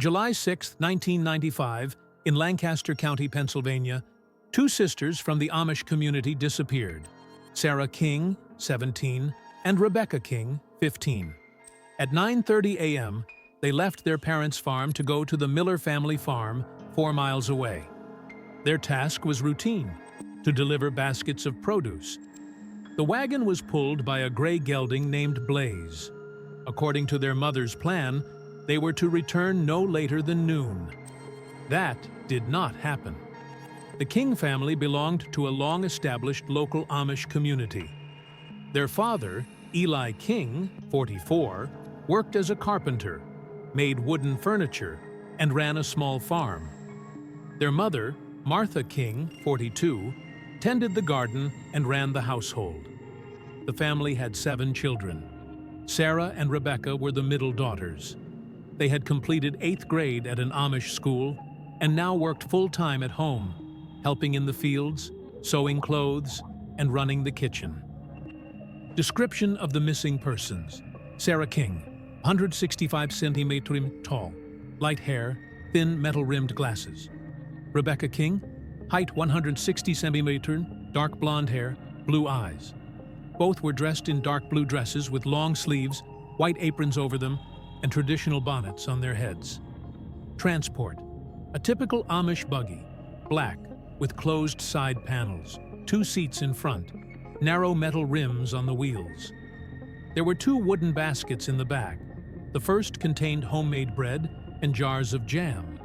July 6, 1995, in Lancaster County, Pennsylvania, two sisters from the Amish community disappeared: Sarah King, 17, and Rebecca King, 15. At 9:30 a.m., they left their parents' farm to go to the Miller family farm 4 miles away. Their task was routine: to deliver baskets of produce. The wagon was pulled by a gray gelding named Blaze. According to their mother's plan, they were to return no later than noon. That did not happen. The King family belonged to a long-established local Amish community. Their father, Eli King, 44, worked as a carpenter, made wooden furniture, and ran a small farm. Their mother, Martha King, 42, tended the garden and ran the household. The family had 7 children. Sarah and Rebecca were the middle daughters. They had completed 8th grade at an Amish school and now worked full-time at home, helping in the fields, sewing clothes, and running the kitchen. Description of the missing persons: Sarah King, 165 centimeters tall, light hair, thin metal-rimmed glasses. Rebecca King, height 160 centimeters, dark blonde hair, blue eyes. Both were dressed in dark blue dresses with long sleeves, white aprons over them, and traditional bonnets on their heads. Transport: a typical Amish buggy, black, with closed side panels, 2 seats in front, narrow metal rims on the wheels. There were 2 wooden baskets in the back. The first contained homemade bread and jars of jam,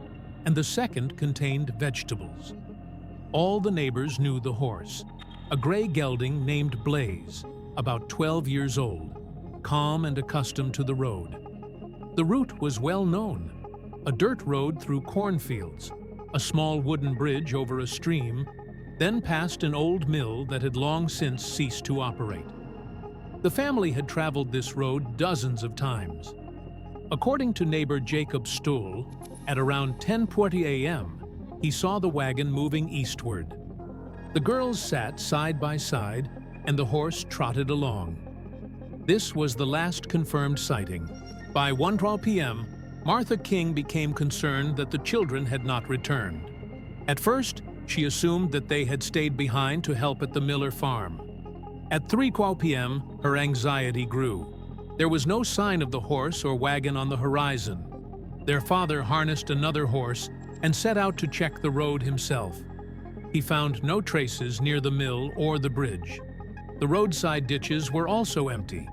and the second contained vegetables. All the neighbors knew the horse, a gray gelding named Blaze, about 12 years old, calm and accustomed to the road. The route was well known: a dirt road through cornfields, a small wooden bridge over a stream, then past an old mill that had long since ceased to operate. The family had traveled this road dozens of times. According to neighbor Jacob Stoll, at around 10:40 a.m., he saw the wagon moving eastward. The girls sat side by side, and the horse trotted along. This was the last confirmed sighting. By 1:12 p.m., Martha King became concerned that the children had not returned. At first, she assumed that they had stayed behind to help at the Miller farm. At 3:12 p.m., her anxiety grew. There was no sign of the horse or wagon on the horizon. Their father harnessed another horse and set out to check the road himself. He found no traces near the mill or the bridge. The roadside ditches were also empty.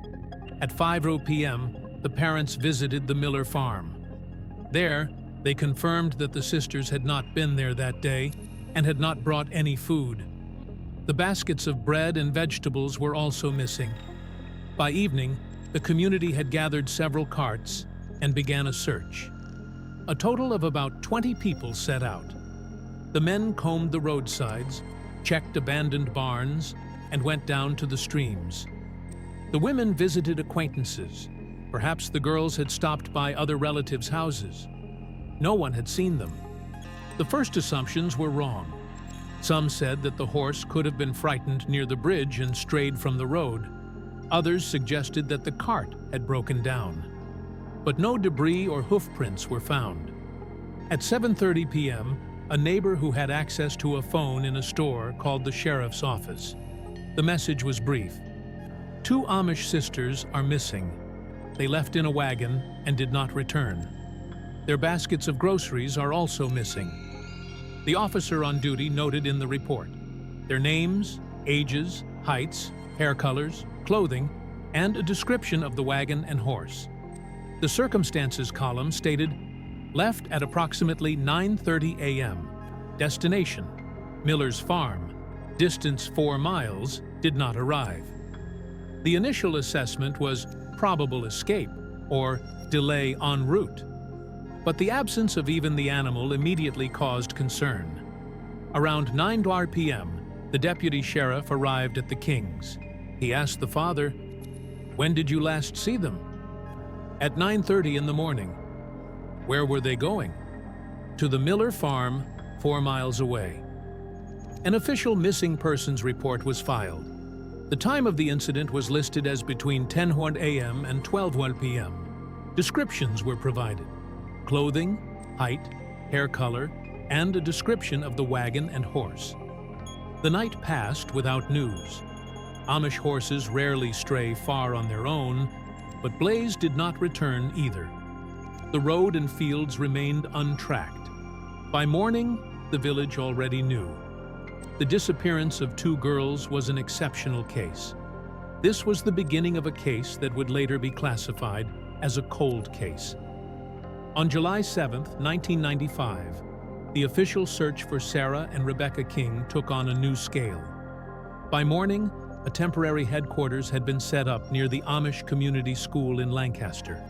At 5:00 p.m., the parents visited the Miller farm. There, they confirmed that the sisters had not been there that day and had not brought any food. The baskets of bread and vegetables were also missing. By evening, the community had gathered several carts and began a search. A total of about 20 people set out. The men combed the roadsides, checked abandoned barns, and went down to the streams. The women visited acquaintances. Perhaps the girls had stopped by other relatives' houses. No one had seen them. The first assumptions were wrong. Some said that the horse could have been frightened near the bridge and strayed from the road. Others suggested that the cart had broken down. But no debris or hoof prints were found. At 7:30 p.m., a neighbor who had access to a phone in a store called the sheriff's office. The message was brief: 2 Amish sisters are missing. They left in a wagon and did not return. Their baskets of groceries are also missing. The officer on duty noted in the report their names, ages, heights, hair colors, clothing, and a description of the wagon and horse. The circumstances column stated, left at approximately 9:30 a.m. Destination: Miller's farm. Distance 4 miles, did not arrive. The initial assessment was probable escape or delay en route. But the absence of even the animal immediately caused concern. Around 9:00 p.m., the deputy sheriff arrived at the Kings. He asked the father, "When did you last see them?" "At 9:30 in the morning." "Where were they going?" "To the Miller farm, 4 miles away." An official missing persons report was filed. The time of the incident was listed as between 10:01 a.m. and 12:01 p.m. Descriptions were provided: clothing, height, hair color, and a description of the wagon and horse. The night passed without news. Amish horses rarely stray far on their own, but Blaze did not return either. The road and fields remained untracked. By morning, the village already knew. The disappearance of 2 girls was an exceptional case. This was the beginning of a case that would later be classified as a cold case. On July 7, 1995, the official search for Sarah and Rebecca King took on a new scale. By morning, a temporary headquarters had been set up near the Amish Community School in Lancaster.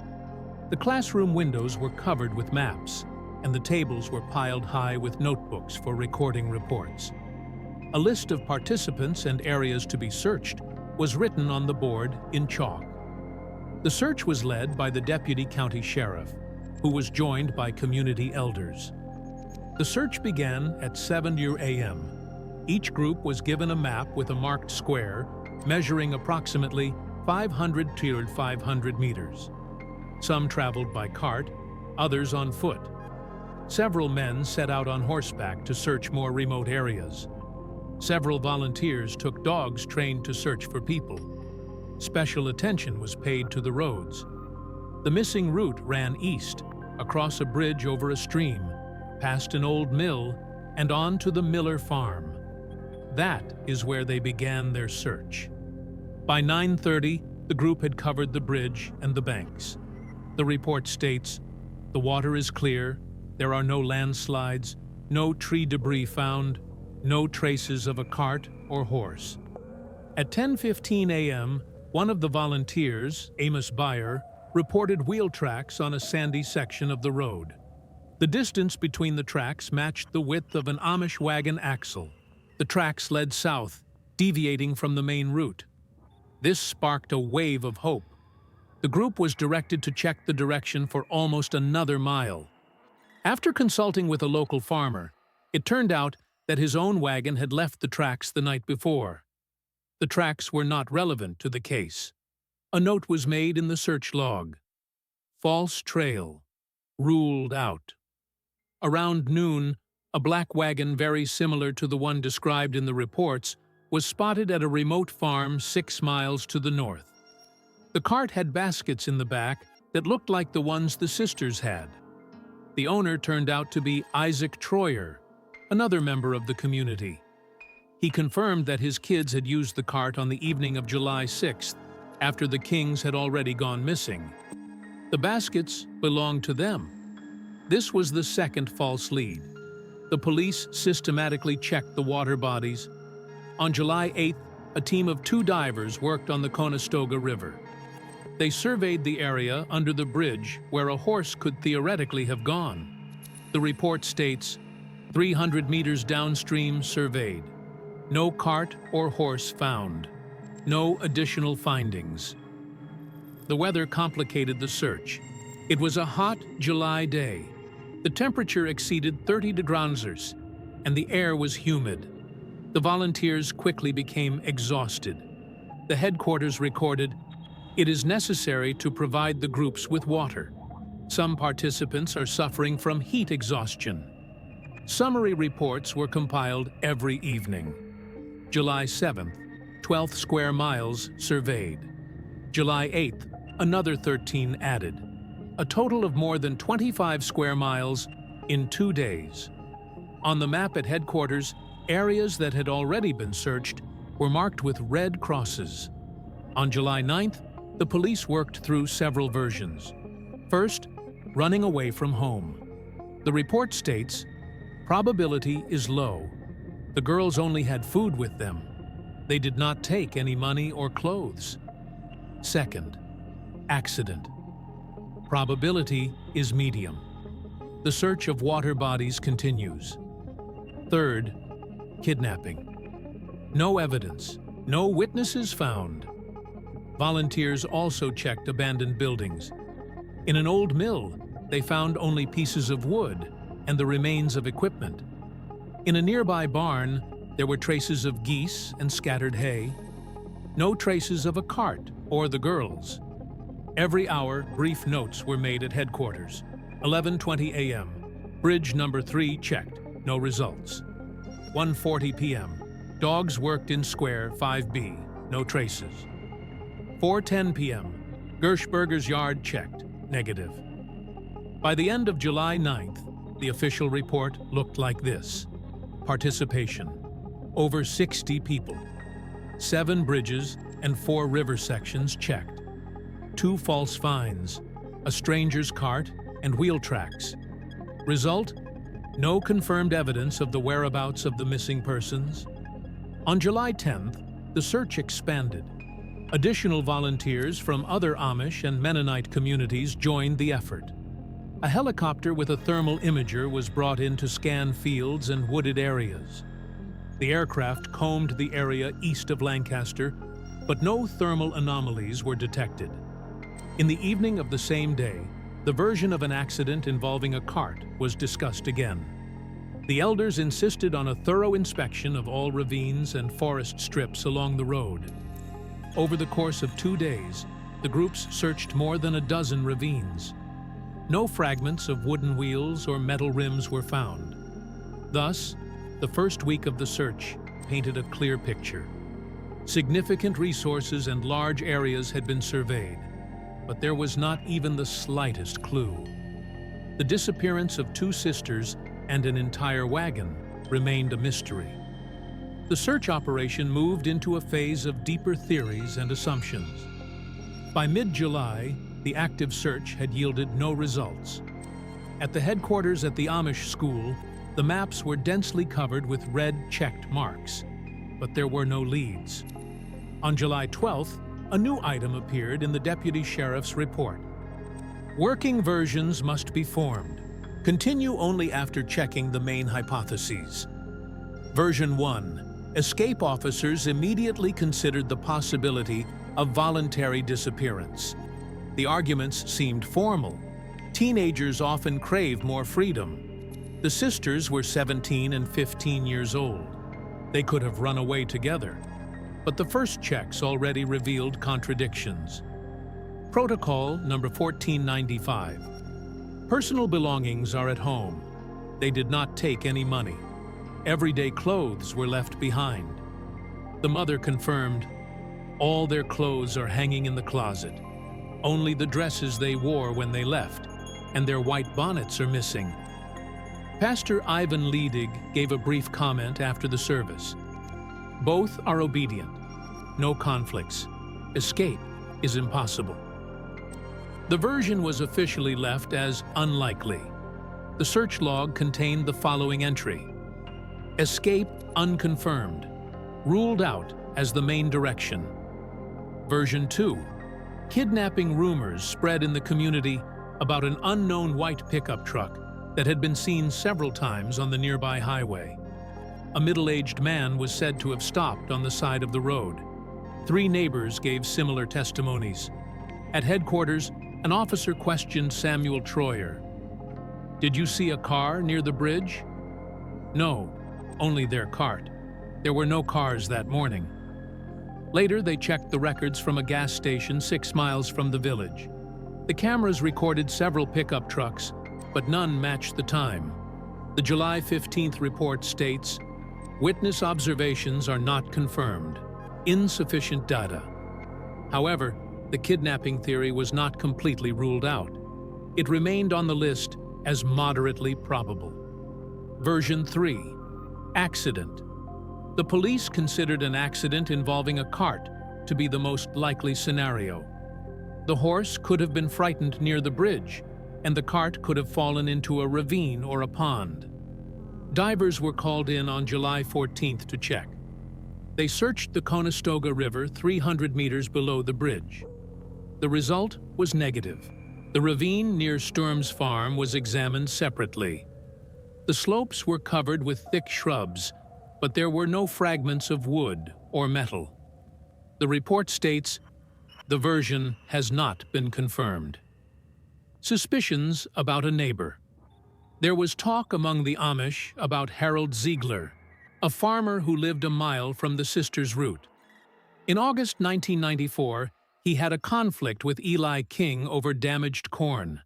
The classroom windows were covered with maps, and the tables were piled high with notebooks for recording reports. A list of participants and areas to be searched was written on the board in chalk. The search was led by the deputy county sheriff, who was joined by community elders. The search began at 7 a.m. Each group was given a map with a marked square measuring approximately 500 to 500 meters. Some traveled by cart, others on foot. Several men set out on horseback to search more remote areas. Several volunteers took dogs trained to search for people. Special attention was paid to the roads. The missing route ran east, across a bridge over a stream, past an old mill, and on to the Miller farm. That is where they began their search. By 9:30, the group had covered the bridge and the banks. The report states, "The water is clear, there are no landslides, no tree debris found, no traces of a cart or horse." At 10:15 a.m., one of the volunteers, Amos Byer, reported wheel tracks on a sandy section of the road. The distance between the tracks matched the width of an Amish wagon axle. The tracks led south, deviating from the main route. This sparked a wave of hope. The group was directed to check the direction for almost another mile. After consulting with a local farmer, it turned out that his own wagon had left the tracks the night before. The tracks were not relevant to the case. A note was made in the search log. False trail. Ruled out. Around noon, a black wagon very similar to the one described in the reports was spotted at a remote farm 6 miles to the north. The cart had baskets in the back that looked like the ones the sisters had. The owner turned out to be Isaac Troyer, another member of the community. He confirmed that his kids had used the cart on the evening of July 6th, after the Kings had already gone missing. The baskets belonged to them. This was the second false lead. The police systematically checked the water bodies. On July 8th, a team of 2 divers worked on the Conestoga River. They surveyed the area under the bridge where a horse could theoretically have gone. The report states, 300 meters downstream surveyed. No cart or horse found. No additional findings. The weather complicated the search. It was a hot July day. The temperature exceeded 30 degrees, and the air was humid. The volunteers quickly became exhausted. The headquarters recorded, "It is necessary to provide the groups with water. Some participants are suffering from heat exhaustion." Summary reports were compiled every evening. July 7th, 12 square miles surveyed. July 8th, another 13 added. A total of more than 25 square miles in 2 days. On the map at headquarters, areas that had already been searched were marked with red crosses. On July 9th, the police worked through several versions. First, running away from home. The report states, probability is low. The girls only had food with them. They did not take any money or clothes. Second, accident. Probability is medium. The search of water bodies continues. Third, kidnapping. No evidence, no witnesses found. Volunteers also checked abandoned buildings. In an old mill, they found only pieces of wood and the remains of equipment. In a nearby barn, there were traces of geese and scattered hay. No traces of a cart or the girls. Every hour, brief notes were made at headquarters. 11:20 a.m. Bridge number 3 checked, no results. 1:40 p.m. Dogs worked in square 5B, no traces. 4:10 p.m. Gershberger's yard checked, negative. By the end of July 9th, the official report looked like this. Participation: over 60 people. 7 bridges and 4 river sections checked. 2 false finds, a stranger's cart and wheel tracks. Result: no confirmed evidence of the whereabouts of the missing persons. On July 10th, the search expanded. Additional volunteers from other Amish and Mennonite communities joined the effort. A helicopter with a thermal imager was brought in to scan fields and wooded areas. The aircraft combed the area east of Lancaster, but no thermal anomalies were detected. In the evening of the same day, the version of an accident involving a cart was discussed again. The elders insisted on a thorough inspection of all ravines and forest strips along the road. Over the course of 2 days, the groups searched more than a dozen ravines. No fragments of wooden wheels or metal rims were found. Thus, the first week of the search painted a clear picture. Significant resources and large areas had been surveyed, but there was not even the slightest clue. The disappearance of 2 sisters and an entire wagon remained a mystery. The search operation moved into a phase of deeper theories and assumptions. By mid-July, the active search had yielded no results. At the headquarters at the Amish school, the maps were densely covered with red checked marks, but there were no leads. On July 12th, a new item appeared in the deputy sheriff's report. Working versions must be formed. Continue only after checking the main hypotheses. Version 1. Escape officers immediately considered the possibility of voluntary disappearance. The arguments seemed formal. Teenagers often crave more freedom. The sisters were 17 and 15 years old. They could have run away together. But the first checks already revealed contradictions. Protocol number 1495. Personal belongings are at home. They did not take any money. Everyday clothes were left behind. The mother confirmed, all their clothes are hanging in the closet. Only the dresses they wore when they left, and their white bonnets are missing. Pastor Ivan Ledig gave a brief comment after the service. Both are obedient. No conflicts. Escape is impossible. The version was officially left as unlikely. The search log contained the following entry: escape unconfirmed, ruled out as the main direction. Version 2. Kidnapping rumors spread in the community about an unknown white pickup truck that had been seen several times on the nearby highway. A middle-aged man was said to have stopped on the side of the road. 3 neighbors gave similar testimonies. At headquarters, an officer questioned Samuel Troyer. Did you see a car near the bridge? No, only their cart. There were no cars that morning. Later, they checked the records from a gas station 6 miles from the village. The cameras recorded several pickup trucks, but none matched the time. The July 15th report states, witness observations are not confirmed. Insufficient data. However, the kidnapping theory was not completely ruled out. It remained on the list as moderately probable. Version 3. Accident. The police considered an accident involving a cart to be the most likely scenario. The horse could have been frightened near the bridge, and the cart could have fallen into a ravine or a pond. Divers were called in on July 14th to check. They searched the Conestoga River 300 meters below the bridge. The result was negative. The ravine near Sturm's farm was examined separately. The slopes were covered with thick shrubs, but there were no fragments of wood or metal. The report states, the version has not been confirmed. Suspicions about a neighbor. There was talk among the Amish about Harold Ziegler, a farmer who lived a mile from the sisters' route. In August 1994, he had a conflict with Eli King over damaged corn.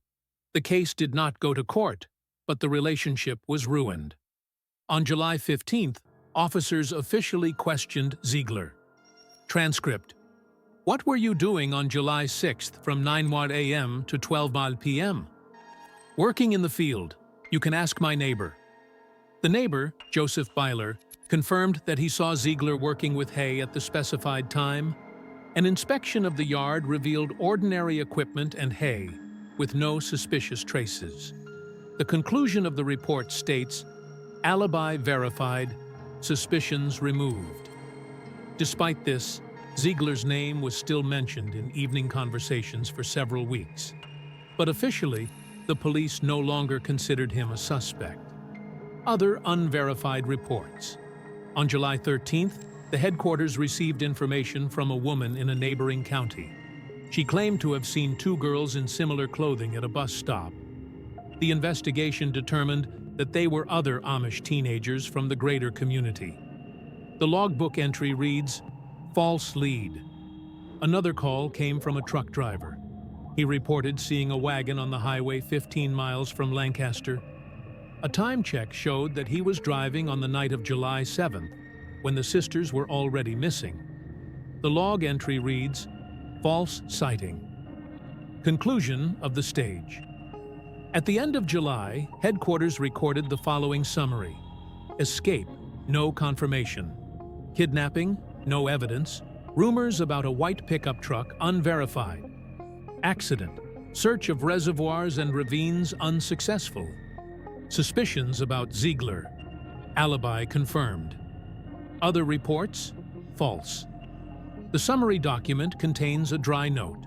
The case did not go to court, but the relationship was ruined. On July 15th, officers officially questioned Ziegler. Transcript: What were you doing on July 6th from 9 a.m. to 12 p.m.? Working in the field. You can ask my neighbor. The neighbor, Joseph Byler, confirmed that he saw Ziegler working with hay at the specified time. An inspection of the yard revealed ordinary equipment and hay, with no suspicious traces. The conclusion of the report states, alibi verified, suspicions removed. Despite this, Ziegler's name was still mentioned in evening conversations for several weeks. But officially, the police no longer considered him a suspect. Other unverified reports. On July 13th, the headquarters received information from a woman in a neighboring county. She claimed to have seen two girls in similar clothing at a bus stop. The investigation determined that they were other Amish teenagers from the greater community. The logbook entry reads, "False lead." Another call came from a truck driver. He reported seeing a wagon on the highway 15 miles from Lancaster. A time check showed that he was driving on the night of July 7th, when the sisters were already missing. The log entry reads, "False sighting." Conclusion of the stage. At the end of July, headquarters recorded the following summary: escape, no confirmation; kidnapping, no evidence; rumors about a white pickup truck, unverified; accident, search of reservoirs and ravines unsuccessful; suspicions about Ziegler, alibi confirmed; other reports, false. The summary document contains a dry note.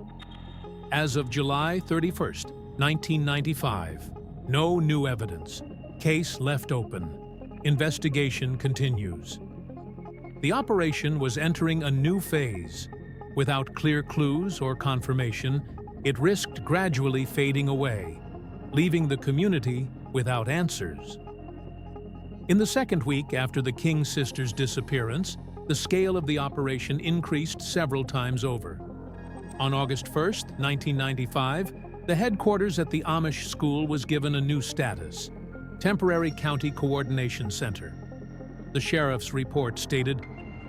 As of July 31st, 1995, no new evidence. Case left open. Investigation continues. The operation was entering a new phase. Without clear clues or confirmation, it risked gradually fading away, leaving the community without answers. In the second week after the King sisters' disappearance, the scale of the operation increased several times over. On August 1st, 1995, the headquarters at the Amish school was given a new status: Temporary County Coordination Center. The sheriff's report stated,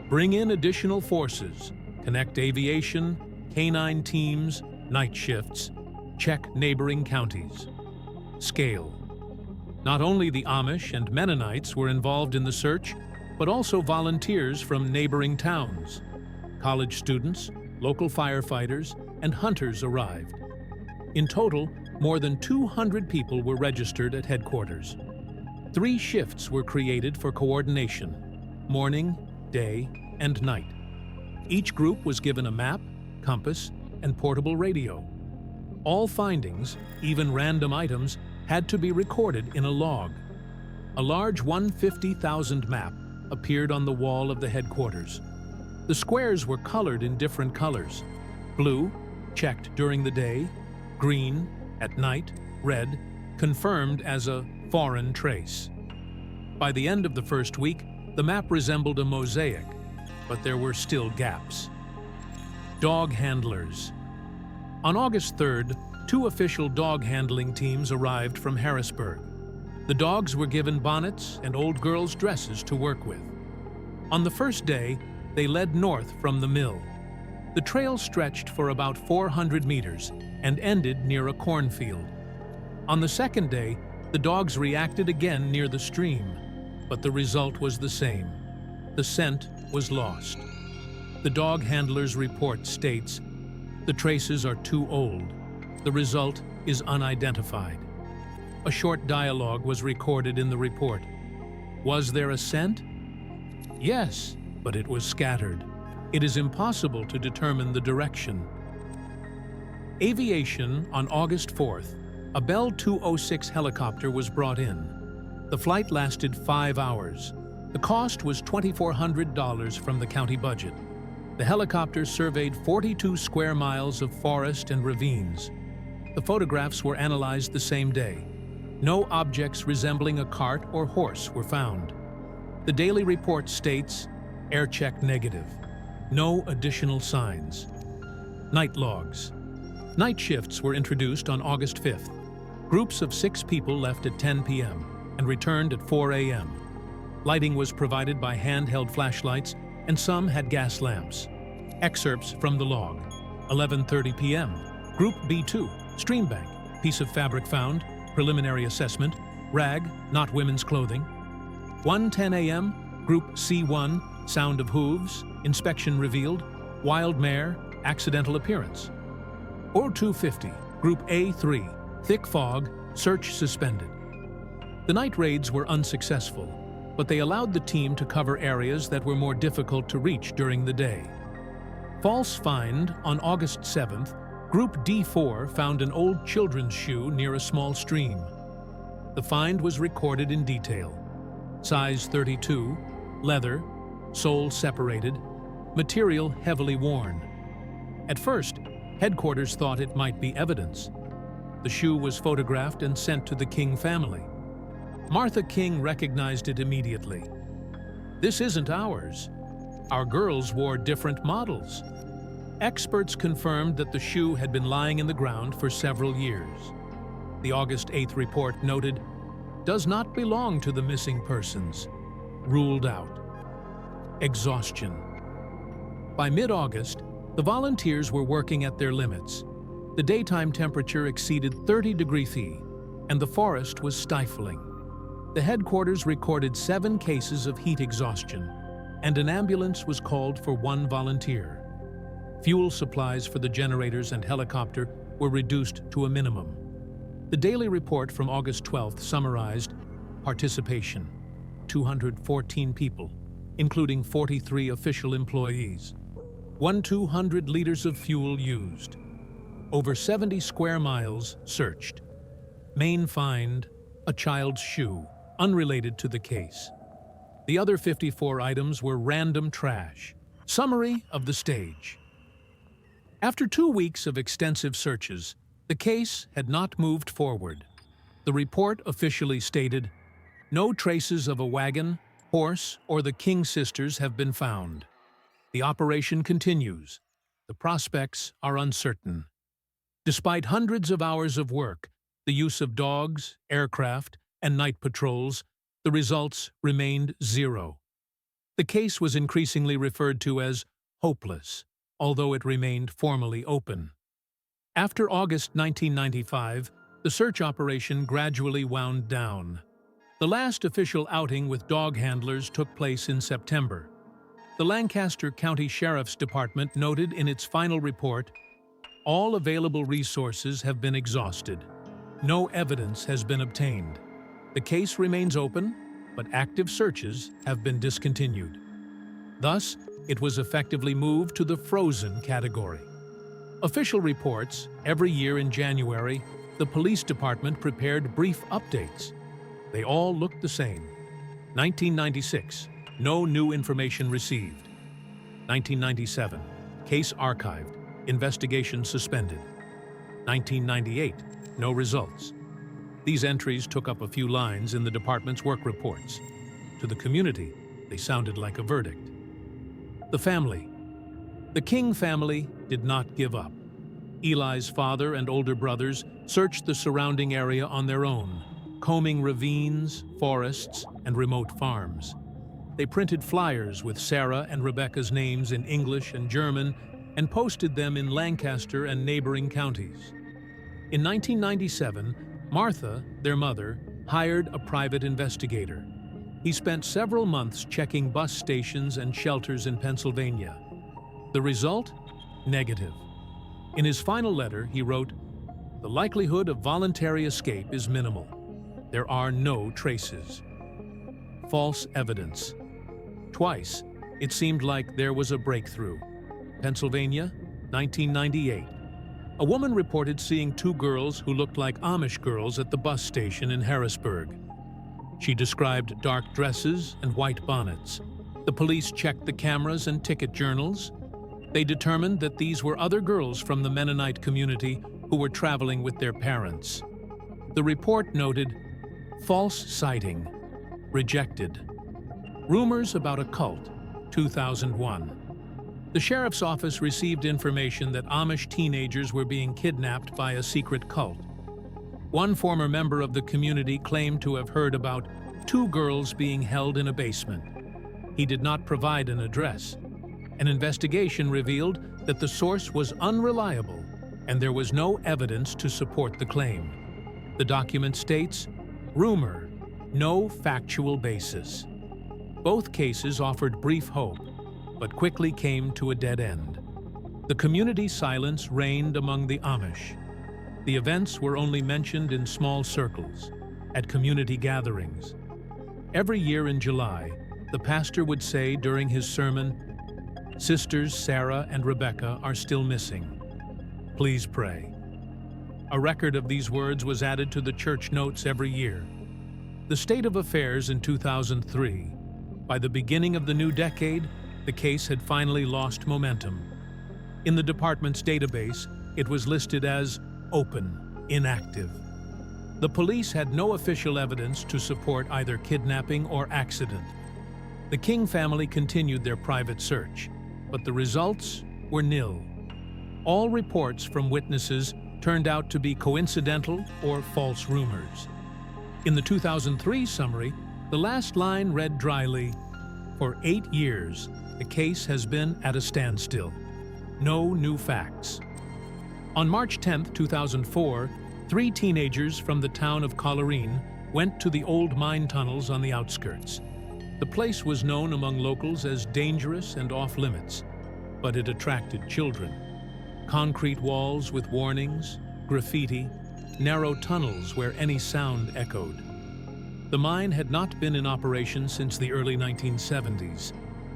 "Bring in additional forces, connect aviation, canine teams, night shifts, check neighboring counties." Scale. Not only the Amish and Mennonites were involved in the search, but also volunteers from neighboring towns. College students, local firefighters, and hunters arrived. In total, more than 200 people were registered at headquarters. 3 shifts were created for coordination: morning, day, and night. Each group was given a map, compass, and portable radio. All findings, even random items, had to be recorded in a log. A large 150,000 map appeared on the wall of the headquarters. The squares were colored in different colors: blue, checked during the day; green, at night; red, confirmed as a foreign trace. By the end of the first week, the map resembled a mosaic, but there were still gaps. Dog handlers. On August 3rd, 2 official dog handling teams arrived from Harrisburg. The dogs were given bonnets and old girls' dresses to work with. On the first day, they led north from the mill. The trail stretched for about 400 meters and ended near a cornfield. On the second day, the dogs reacted again near the stream, but the result was the same. The scent was lost. The dog handler's report states, "The traces are too old. The result is unidentified." A short dialogue was recorded in the report. Was there a scent? Yes, but it was scattered. It is impossible to determine the direction. Aviation. On August 4th, a Bell 206 helicopter was brought in. The flight lasted 5 hours. The cost was $2,400 from the county budget. The helicopter surveyed 42 square miles of forest and ravines. The photographs were analyzed the same day. No objects resembling a cart or horse were found. The daily report states, air check negative. No additional signs. Night logs. Night shifts were introduced on August 5th. Groups of 6 people left at 10 p.m. and returned at 4 a.m. Lighting was provided by handheld flashlights, and some had gas lamps. Excerpts from the log. 11:30 p.m. Group B2, Streambank, piece of fabric found, preliminary assessment, rag, not women's clothing. 1:10 a.m. Group C1, sound of hooves, inspection revealed, wild mare, accidental appearance. Or 2:50, Group A3, thick fog, search suspended. The night raids were unsuccessful, but they allowed the team to cover areas that were more difficult to reach during the day. False find on August 7th, Group D4 found an old children's shoe near a small stream. The find was recorded in detail. Size 32, leather, sole separated, material heavily worn. At first, headquarters thought it might be evidence. The shoe was photographed and sent to the King family. Martha King recognized it immediately. "This isn't ours. Our girls wore different models." Experts confirmed that the shoe had been lying in the ground for several years. The August 8th report noted, "Does not belong to the missing persons. Ruled out." Exhaustion. By mid-August, the volunteers were working at their limits. The daytime temperature exceeded 30 degrees Celsius, and the forest was stifling. The headquarters recorded 7 cases of heat exhaustion, and an ambulance was called for 1 volunteer. Fuel supplies for the generators and helicopter were reduced to a minimum. The daily report from August 12th summarized participation: 214 people, including 43 official employees. 1,200 liters of fuel used. Over 70 square miles searched. Main find: a child's shoe, unrelated to the case. The other 54 items were random trash. Summary of the stage. After 2 weeks of extensive searches, the case had not moved forward. The report officially stated, "No traces of a wagon, horse, or the King sisters have been found. The operation continues. The prospects are uncertain." Despite hundreds of hours of work, the use of dogs, aircraft, and night patrols, the results remained 0. The case was increasingly referred to as hopeless, although it remained formally open. After August 1995, the search operation gradually wound down. The last official outing with dog handlers took place in September. The Lancaster County Sheriff's Department noted in its final report, "All available resources have been exhausted. No evidence has been obtained. The case remains open, but active searches have been discontinued." Thus, it was effectively moved to the frozen category. Official reports: every year in January, the police department prepared brief updates. They all looked the same. 1996, no new information received. 1997, case archived, investigation suspended. 1998, no results. These entries took up a few lines in the department's work reports. To the community, they sounded like a verdict. The family. The King family did not give up. Eli's father and older brothers searched the surrounding area on their own, combing ravines, forests, and remote farms. They printed flyers with Sarah and Rebecca's names in English and German and posted them in Lancaster and neighboring counties. In 1997, Martha, their mother, hired a private investigator. He spent several months checking bus stations and shelters in Pennsylvania. The result? Negative. In his final letter, he wrote, "The likelihood of voluntary escape is minimal. There are no traces." False evidence. Twice, it seemed like there was a breakthrough. Pennsylvania, 1998. A woman reported seeing 2 girls who looked like Amish girls at the bus station in Harrisburg. She described dark dresses and white bonnets. The police checked the cameras and ticket journals. They determined that these were other girls from the Mennonite community who were traveling with their parents. The report noted, "False sighting. Rejected. Rumors about a cult. 2001. The sheriff's office received information that Amish teenagers were being kidnapped by a secret cult. One former member of the community claimed to have heard about 2 girls being held in a basement. He did not provide an address. An investigation revealed that the source was unreliable and there was no evidence to support the claim. The document states, "Rumor, no factual basis." Both cases offered brief hope, but quickly came to a dead end. The community silence reigned among the Amish. The events were only mentioned in small circles, at community gatherings. Every year in July, the pastor would say during his sermon, "Sisters Sarah and Rebecca are still missing. Please pray." A record of these words was added to the church notes every year. The state of affairs in 2003. By the beginning of the new decade, the case had finally lost momentum. In the department's database, it was listed as open, inactive. The police had no official evidence to support either kidnapping or accident. The King family continued their private search, but the results were nil. All reports from witnesses turned out to be coincidental or false rumors. In the 2003 summary, the last line read dryly, "For 8 years, the case has been at a standstill. No new facts." On March 10, 2004, 3 teenagers from the town of Coleraine went to the old mine tunnels on the outskirts. The place was known among locals as dangerous and off-limits, but it attracted children. Concrete walls with warnings, graffiti, narrow tunnels where any sound echoed. The mine had not been in operation since the early 1970s,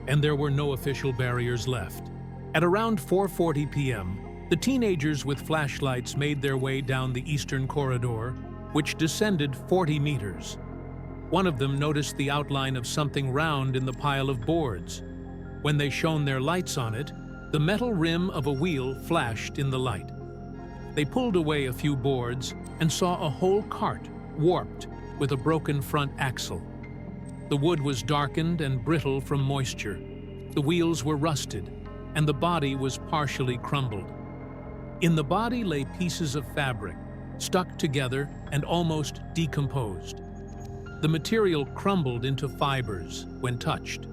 and there were no official barriers left. At around 4:40 p.m., the teenagers with flashlights made their way down the eastern corridor, which descended 40 meters. One of them noticed the outline of something round in the pile of boards. When they shone their lights on it, the metal rim of a wheel flashed in the light. They pulled away a few boards and saw a whole cart, warped, with a broken front axle. The wood was darkened and brittle from moisture. The wheels were rusted, and the body was partially crumbled. In the body lay pieces of fabric, stuck together and almost decomposed. The material crumbled into fibers when touched.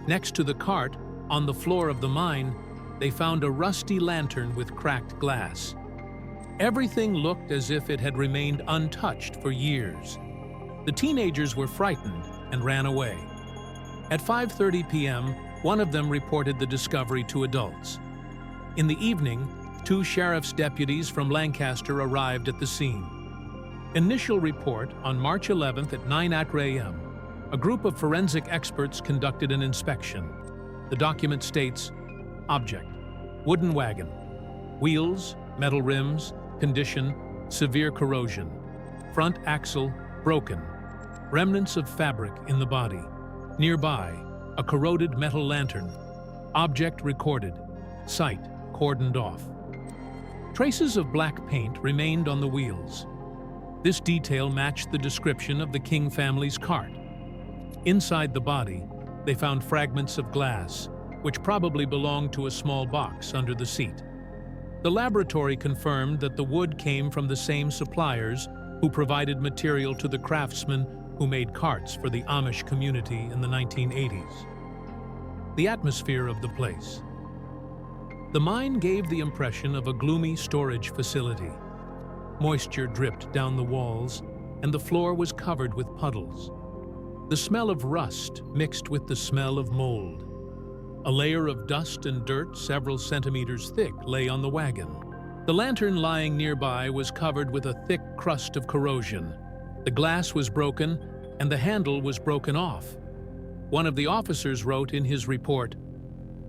Next to the cart, on the floor of the mine, they found a rusty lantern with cracked glass. Everything looked as if it had remained untouched for years. The teenagers were frightened and ran away. At 5:30 p.m., one of them reported the discovery to adults. In the evening, 2 sheriff's deputies from Lancaster arrived at the scene. Initial report on March 11th at 9 a.m. A group of forensic experts conducted an inspection. The document states, object, wooden wagon, wheels, metal rims, condition, severe corrosion, front axle, broken, remnants of fabric in the body. Nearby, a corroded metal lantern. Object recorded, site cordoned off. Traces of black paint remained on the wheels. This detail matched the description of the King family's cart. Inside the body, they found fragments of glass, which probably belonged to a small box under the seat. The laboratory confirmed that the wood came from the same suppliers who provided material to the craftsmen who made carts for the Amish community in the 1980s. The atmosphere of the place. The mine gave the impression of a gloomy storage facility. Moisture dripped down the walls, and the floor was covered with puddles. The smell of rust mixed with the smell of mold. A layer of dust and dirt several centimeters thick lay on the wagon. The lantern lying nearby was covered with a thick crust of corrosion. The glass was broken, and the handle was broken off. One of the officers wrote in his report,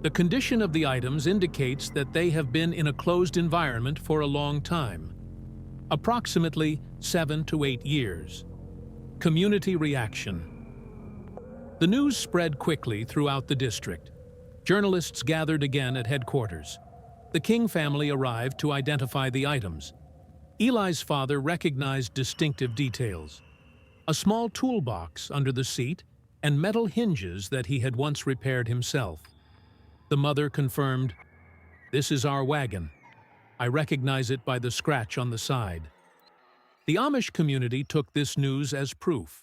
"The condition of the items indicates that they have been in a closed environment for a long time, approximately 7 to 8 years." Community reaction. The news spread quickly throughout the district. Journalists gathered again at headquarters. The King family arrived to identify the items. Eli's father recognized distinctive details: a small toolbox under the seat and metal hinges that he had once repaired himself. The mother confirmed, "This is our wagon. I recognize it by the scratch on the side." The Amish community took this news as proof.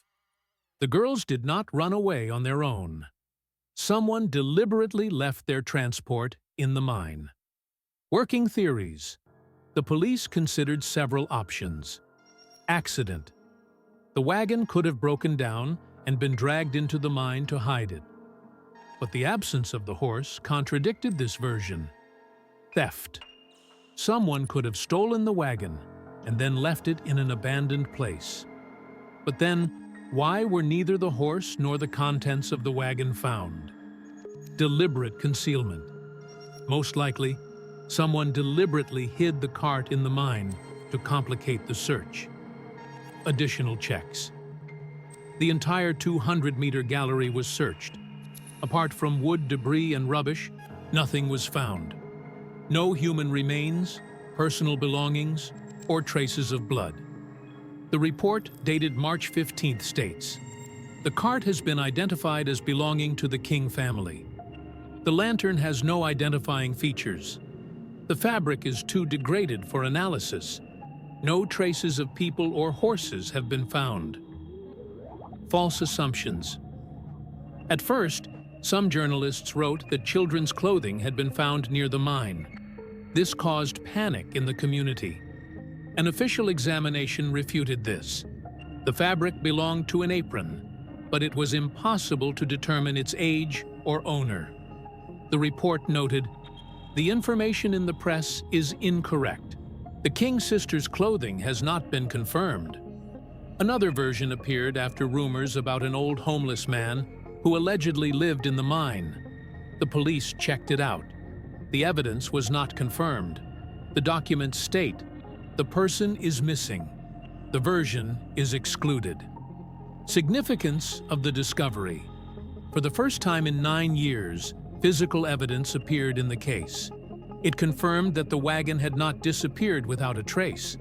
The girls did not run away on their own. Someone deliberately left their transport in the mine. Working theories. The police considered several options. Accident. The wagon could have broken down and been dragged into the mine to hide it. But the absence of the horse contradicted this version. Theft. Someone could have stolen the wagon and then left it in an abandoned place. But then, why were neither the horse nor the contents of the wagon found? Deliberate concealment. Most likely, someone deliberately hid the cart in the mine to complicate the search. Additional checks. The entire 200-meter gallery was searched. Apart from wood, debris, and rubbish, nothing was found. No human remains, personal belongings, or traces of blood. The report, dated March 15th, states, "The cart has been identified as belonging to the King family. The lantern has no identifying features. The fabric is too degraded for analysis. No traces of people or horses have been found." False assumptions. At first, some journalists wrote that children's clothing had been found near the mine. This caused panic in the community. An official examination refuted this. The fabric belonged to an apron, but it was impossible to determine its age or owner. The report noted, "The information in the press is incorrect. The King sisters' clothing has not been confirmed." Another version appeared after rumors about an old homeless man who allegedly lived in the mine. The police checked it out. The evidence was not confirmed. The documents state, "The person is missing." The version is excluded. Significance of the discovery. For the first time in 9 years, physical evidence appeared in the case. It confirmed that the wagon had not disappeared without a trace,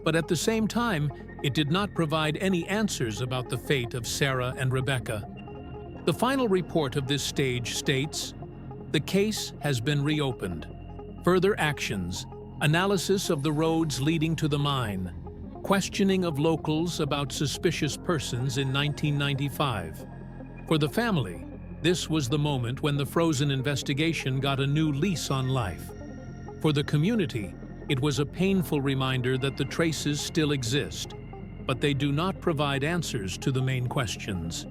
but at the same time, it did not provide any answers about the fate of Sarah and Rebecca. The final report of this stage states, "The case has been reopened. Further actions, analysis of the roads leading to the mine, questioning of locals about suspicious persons in 1995. For the family, this was the moment when the frozen investigation got a new lease on life. For the community, it was a painful reminder that the traces still exist, but they do not provide answers to the main questions.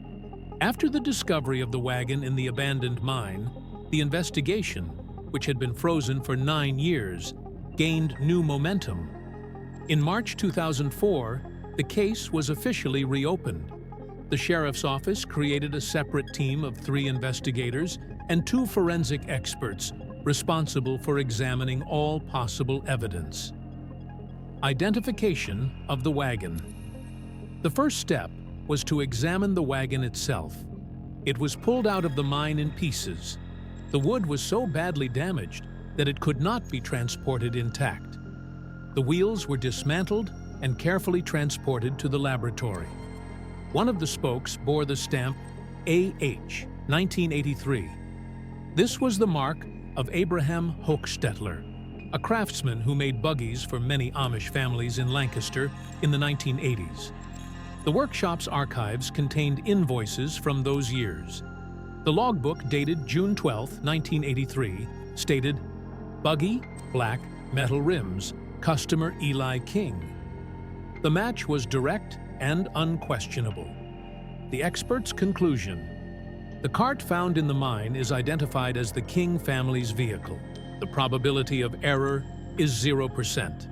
After the discovery of the wagon in the abandoned mine, the investigation, which had been frozen for 9 years, gained new momentum. In March 2004, the case was officially reopened. The sheriff's office created a separate team of 3 investigators and 2 forensic experts responsible for examining all possible evidence. Identification of the wagon. The first step was to examine the wagon itself. It was pulled out of the mine in pieces. The wood was so badly damaged that it could not be transported intact. The wheels were dismantled and carefully transported to the laboratory. One of the spokes bore the stamp AH 1983. This was the mark of Abraham Hochstetler, a craftsman who made buggies for many Amish families in Lancaster in the 1980s. The workshop's archives contained invoices from those years. The logbook, dated June 12, 1983, stated, "Buggy, black, metal rims, customer Eli King." The match was direct and unquestionable. The expert's conclusion. The cart found in the mine is identified as the King family's vehicle. The probability of error is 0%.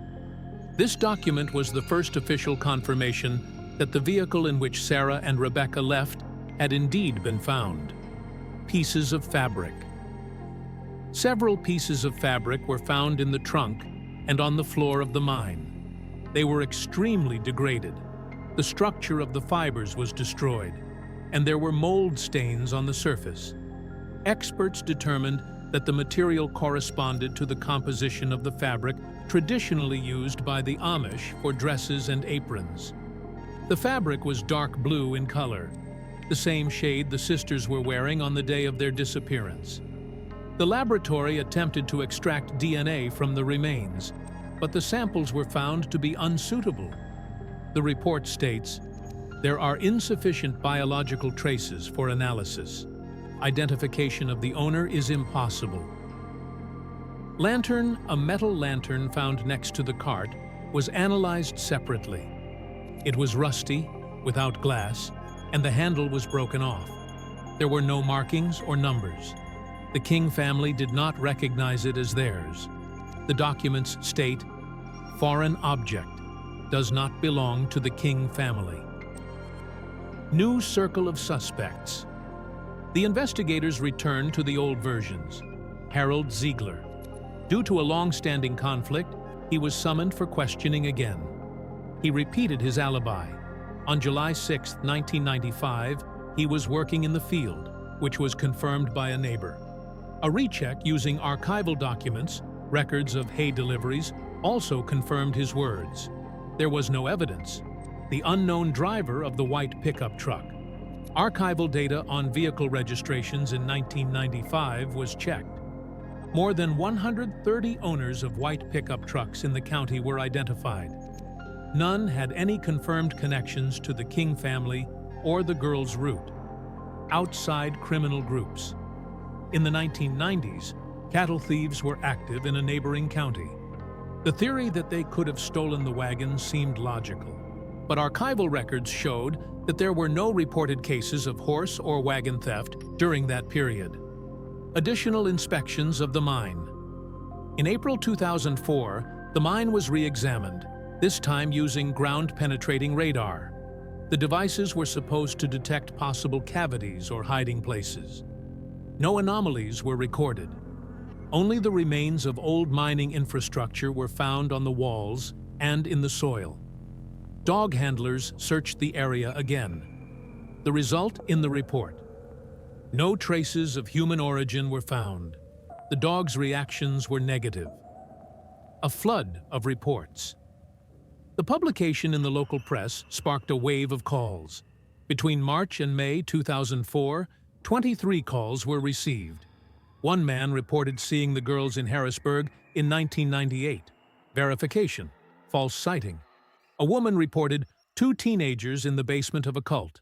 This document was the first official confirmation that the vehicle in which Sarah and Rebecca left had indeed been found. Pieces of fabric. Several pieces of fabric were found in the trunk and on the floor of the mine. They were extremely degraded. The structure of the fibers was destroyed, and there were mold stains on the surface. Experts determined that the material corresponded to the composition of the fabric traditionally used by the Amish for dresses and aprons. The fabric was dark blue in color, the same shade the sisters were wearing on the day of their disappearance. The laboratory attempted to extract DNA from the remains, but the samples were found to be unsuitable. The report states, there are insufficient biological traces for analysis. Identification of the owner is impossible. Lantern, a metal lantern found next to the cart, was analyzed separately. It was rusty, without glass, and the handle was broken off. There were no markings or numbers. The King family did not recognize it as theirs. The documents state, foreign object, does not belong to the King family. New circle of suspects. The investigators returned to the old versions. Harold Ziegler. Due to a long-standing conflict, he was summoned for questioning again. He repeated his alibi. On July 6, 1995, he was working in the field, which was confirmed by a neighbor. A recheck using archival documents, records of hay deliveries, also confirmed his words. There was no evidence. The unknown driver of the white pickup truck. Archival data on vehicle registrations in 1995 was checked. More than 130 owners of white pickup trucks in the county were identified. None had any confirmed connections to the King family or the girls' route. Outside criminal groups. In the 1990s, cattle thieves were active in a neighboring county. The theory that they could have stolen the wagon seemed logical, but archival records showed that there were no reported cases of horse or wagon theft during that period. Additional inspections of the mine. In April 2004, the mine was re-examined, this time using ground-penetrating radar. The devices were supposed to detect possible cavities or hiding places. No anomalies were recorded. Only the remains of old mining infrastructure were found on the walls and in the soil. Dog handlers searched the area again. The result in the report. No traces of human origin were found. The dogs' reactions were negative. A flood of reports. The publication in the local press sparked a wave of calls. Between March and May 2004, 23 calls were received. One man reported seeing the girls in Harrisburg in 1998. Verification. False sighting. A woman reported 2 teenagers in the basement of a cult.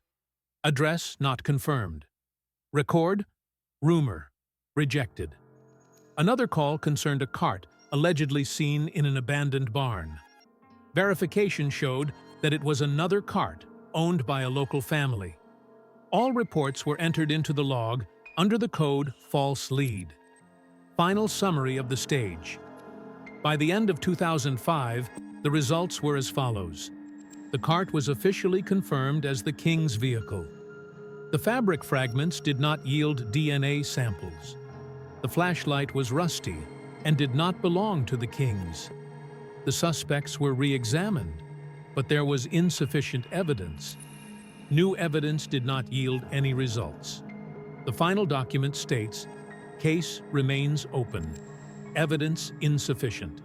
Address not confirmed. Record. Rumor. Rejected. Another call concerned a cart allegedly seen in an abandoned barn. Verification showed that it was another cart owned by a local family. All reports were entered into the log under the code false lead. Final summary of the stage. By the end of 2005, the results were as follows. The cart was officially confirmed as the King's vehicle. The fabric fragments did not yield DNA samples. The flashlight was rusty and did not belong to the Kings. The suspects were re-examined, but there was insufficient evidence. New evidence did not yield any results. The final document states, case remains open. Evidence insufficient.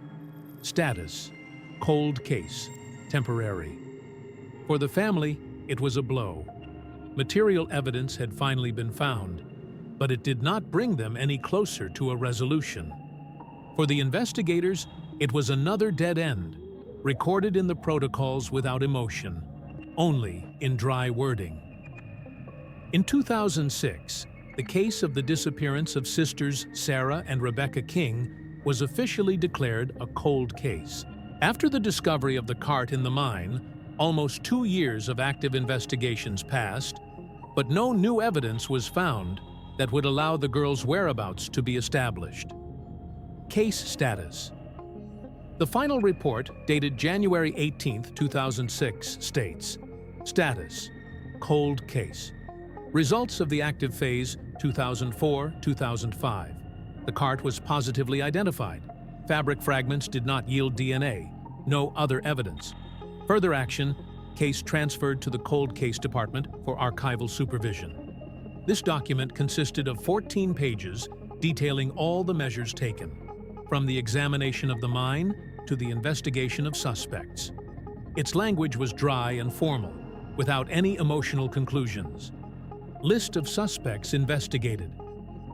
Status, cold case, temporary. For the family, it was a blow. Material evidence had finally been found, but it did not bring them any closer to a resolution. For the investigators, it was another dead end, recorded in the protocols without emotion, only in dry wording. In 2006, the case of the disappearance of sisters Sarah and Rebecca King was officially declared a cold case. After the discovery of the cart in the mine, almost 2 years of active investigations passed, but no new evidence was found that would allow the girls' whereabouts to be established. Case status. The final report, dated January 18, 2006, states, status, cold case. Results of the active phase, 2004-2005. The cart was positively identified. Fabric fragments did not yield DNA. No other evidence. Further action, case transferred to the cold case department for archival supervision. This document consisted of 14 pages detailing all the measures taken, from the examination of the mine to the investigation of suspects. Its language was dry and formal, without any emotional conclusions. List of suspects investigated.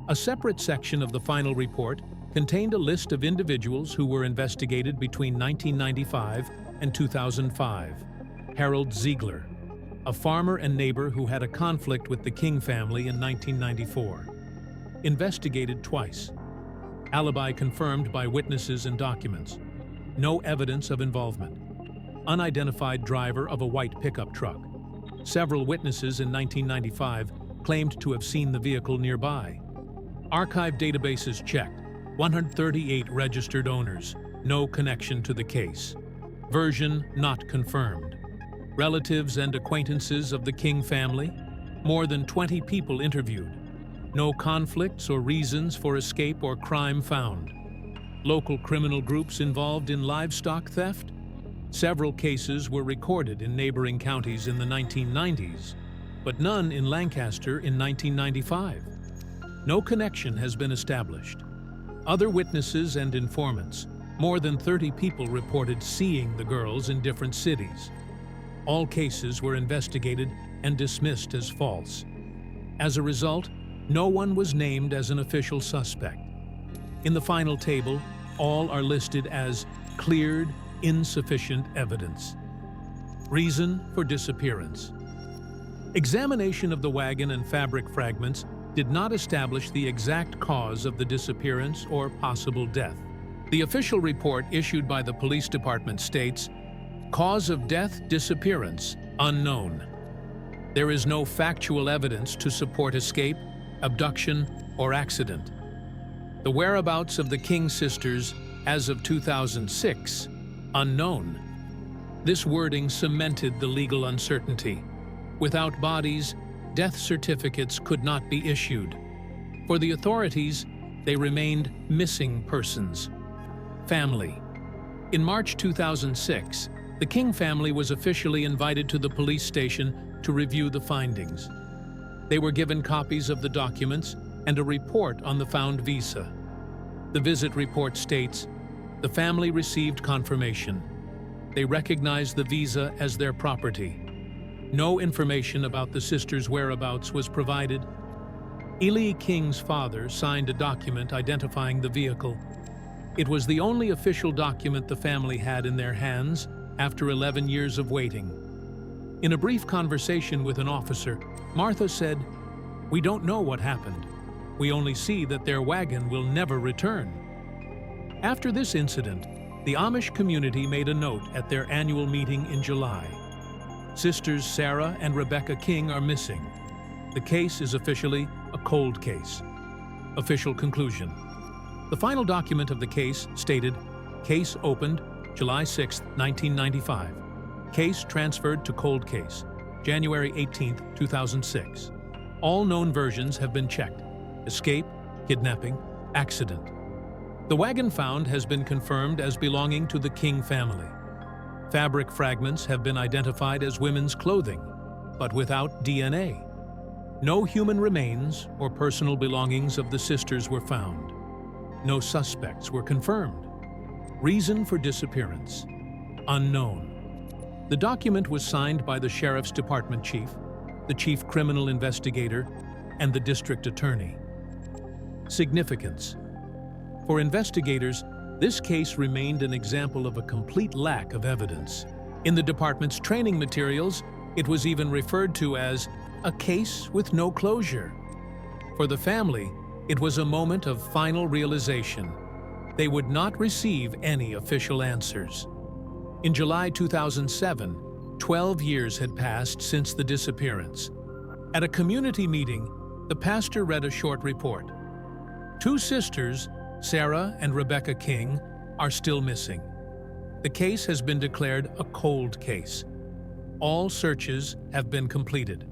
A separate section of the final report contained a list of individuals who were investigated between 1995 and 2005. Harold Ziegler, a farmer and neighbor who had a conflict with the King family in 1994. Investigated twice. Alibi confirmed by witnesses and documents. No evidence of involvement. Unidentified driver of a white pickup truck. Several witnesses in 1995 claimed to have seen the vehicle nearby. Archive databases checked. 138 registered owners. No connection to the case. Version not confirmed. Relatives and acquaintances of the King family. More than 20 people interviewed. No conflicts or reasons for escape or crime found. Local criminal groups involved in livestock theft? Several cases were recorded in neighboring counties in the 1990s, but none in Lancaster in 1995. No connection has been established. Other witnesses and informants. More than 30 people reported seeing the girls in different cities. All cases were investigated and dismissed as false. As a result, no one was named as an official suspect. In the final table, all are listed as cleared, insufficient evidence. Reason for disappearance. Examination of the wagon and fabric fragments did not establish the exact cause of the disappearance or possible death. The official report issued by the police department states, "Cause of death, disappearance, unknown." There is no factual evidence to support escape, abduction, or accident. The whereabouts of the King sisters as of 2006, unknown. This wording cemented the legal uncertainty. Without bodies, death certificates could not be issued. For the authorities, they remained missing persons. Family. In March 2006, the King family was officially invited to the police station to review the findings. They were given copies of the documents and a report on the found visa. The visit report states, the family received confirmation. They recognized the visa as their property. No information about the sisters' whereabouts was provided. Ely King's father signed a document identifying the vehicle. It was the only official document the family had in their hands after 11 years of waiting. In a brief conversation with an officer, Martha said, "We don't know what happened. We only see that their wagon will never return." After this incident, the Amish community made a note at their annual meeting in July. Sisters Sarah and Rebecca King are missing. The case is officially a cold case. Official conclusion. The final document of the case stated, "Case opened July 6, 1995. Case transferred to cold case, January 18, 2006. All known versions have been checked. Escape, kidnapping, accident. The wagon found has been confirmed as belonging to the King family. Fabric fragments have been identified as women's clothing, but without DNA. No human remains or personal belongings of the sisters were found. No suspects were confirmed. Reason for disappearance, unknown." The document was signed by the Sheriff's Department Chief, the Chief Criminal Investigator, and the District Attorney. Significance. For investigators, this case remained an example of a complete lack of evidence. In the department's training materials, it was even referred to as a case with no closure. For the family, it was a moment of final realization. They would not receive any official answers. In July 2007, 12 years had passed since the disappearance. At a community meeting, the pastor read a short report. 2 sisters, Sarah and Rebecca King, are still missing. The case has been declared a cold case. All searches have been completed.